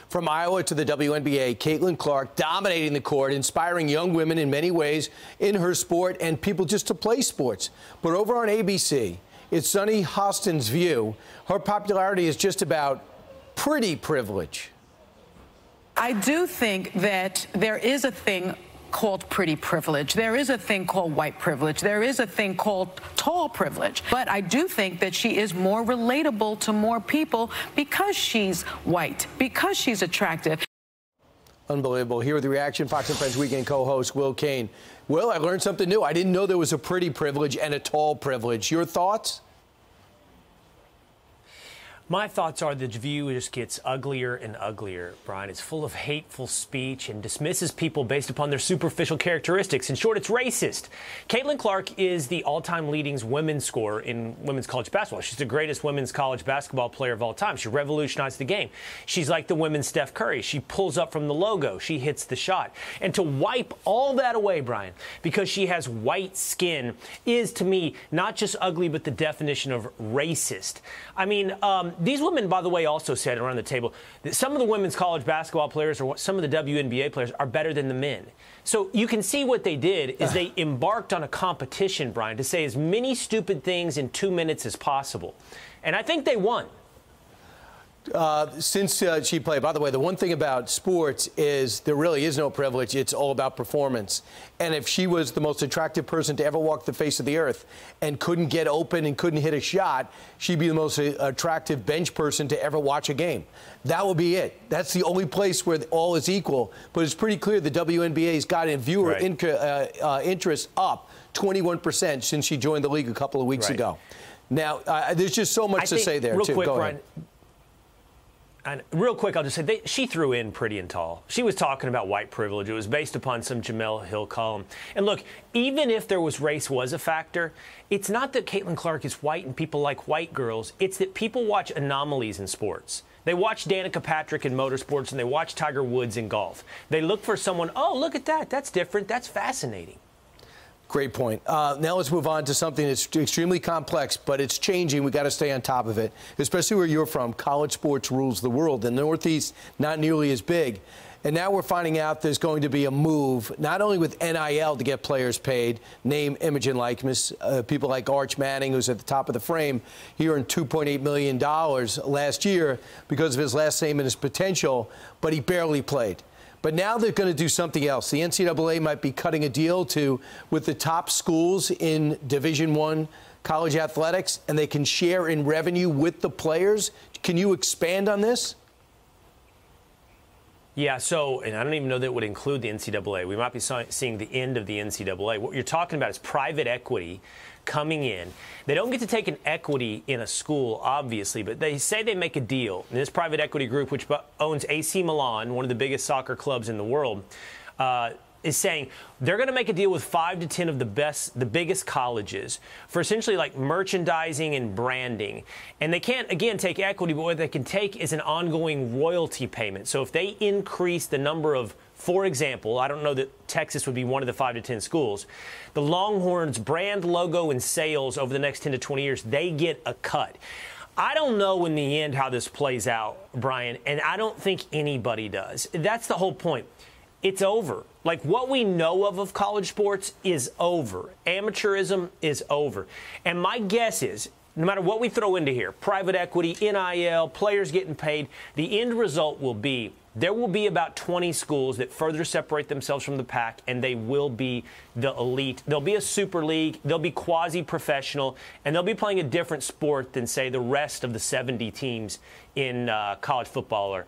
From Iowa to the WNBA, Caitlin Clark dominating the court, inspiring young women in many ways in her sport and people just to play sports. But over on ABC, it's Sunny Hostin's view. Her popularity is just about pretty privilege. I do think that there is a thing called pretty privilege. There is a thing called white privilege. There is a thing called tall privilege. But I do think that she is more relatable to more people because she's white, because she's attractive. Unbelievable. Here with the reaction, Fox and Friends Weekend co-host Will Cain. Will, I learned something new. I didn't know there was a pretty privilege and a tall privilege. Your thoughts? My thoughts are the view just gets uglier and uglier, Brian. It's full of hateful speech and dismisses people based upon their superficial characteristics. In short, it's racist. Caitlin Clark is the all-time leading women's scorer in women's college basketball. She's the greatest women's college basketball player of all time. She revolutionized the game. She's like the women's Steph Curry. She pulls up from the logo. She hits the shot. And to wipe all that away, Brian, because she has white skin is, to me, not just ugly, but the definition of racist. I mean, these women, by the way, also said around the table that some of the women's college basketball players or some of the WNBA players are better than the men. So you can see what they did is they embarked on a competition, Brian, to say as many stupid things in 2 minutes as possible. And I think they won. Since she played, by the way, the one thing about sports is there really is no privilege. It's all about performance. And if she was the most attractive person to ever walk the face of the earth and couldn't get open and couldn't hit a shot, she'd be the most attractive bench person to ever watch a game. That would be it. That's the only place where all is equal. But it's pretty clear the WNBA's got viewer interest up 21% since she joined the league a couple of weeks ago. Now, there's just so much to say there, too. Quick, Go Brian, ahead. And real quick, I'll just say she threw in pretty and tall. She was talking about white privilege. It was based upon some Jamel Hill column. And look, even if there was race was a factor, it's not that Caitlin Clark is white and people like white girls. It's that people watch anomalies in sports. They watch Danica Patrick in motorsports and they watch Tiger Woods in golf. They look for someone, oh, look at that. That's different. That's fascinating. Great point. Now let's move on to something that's extremely complex, but it's changing. We got to stay on top of it, especially where you're from. College sports rules the world. The Northeast, not nearly as big. And now we're finding out there's going to be a move, not only with NIL to get players paid, name, image, and likeness. People like Arch Manning, who's at the top of the frame, he earned $2.8 million last year because of his last name and his potential, but he barely played. But now they're going to do something else. The NCAA might be cutting a deal with the top schools in Division I college athletics, and they can share in revenue with the players. Can you expand on this? Yeah, so, and I don't even know that it would include the NCAA. We might be seeing the end of the NCAA. What you're talking about is private equity coming in. They don't get to take an equity in a school, obviously, but they say they make a deal. And this private equity group, which owns AC Milan, one of the biggest soccer clubs in the world, is saying they're going to make a deal with 5 to 10 of the biggest colleges for essentially like merchandising and branding. And they can't, again, take equity, but what they can take is an ongoing royalty payment. So if they increase the number of, for example, I don't know that Texas would be one of the 5 to 10 schools, the Longhorns brand, logo, and sales over the next 10 to 20 years, they get a cut. I don't know in the end how this plays out, Brian, and I don't think anybody does. That's the whole point. It's over. Like, what we know of college sports is over. Amateurism is over. And my guess is, no matter what we throw into here, private equity, NIL, players getting paid, the end result will be there will be about 20 schools that further separate themselves from the pack, and they will be the elite. There'll be a super league. They'll be quasi-professional, and they'll be playing a different sport than, say, the rest of the 70 teams in college football or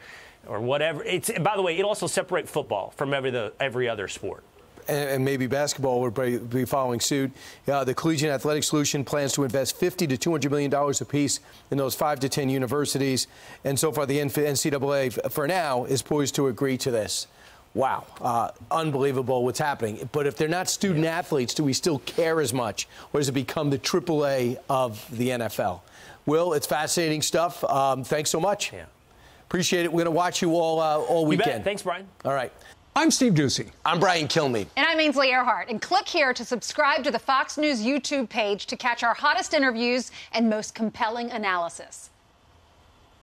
whatever. By the way, it also separates football from every other sport. And maybe basketball would be following suit. The Collegiate Athletic Solution plans to invest $50 to $200 million apiece in those 5 to 10 universities. And so far, the NCAA, for now, is poised to agree to this. Wow. Unbelievable what's happening. But if they're not student athletes, do we still care as much? Or does it become the AAA of the NFL? Will, it's fascinating stuff. Thanks so much. Yeah. Appreciate it. We're going to watch you all weekend. You bet. Thanks, Brian. All right. I'm Steve Ducey. I'm Brian Kilmeade. And I'm Ainsley Earhart. And click here to subscribe to the Fox News YouTube page to catch our hottest interviews and most compelling analysis.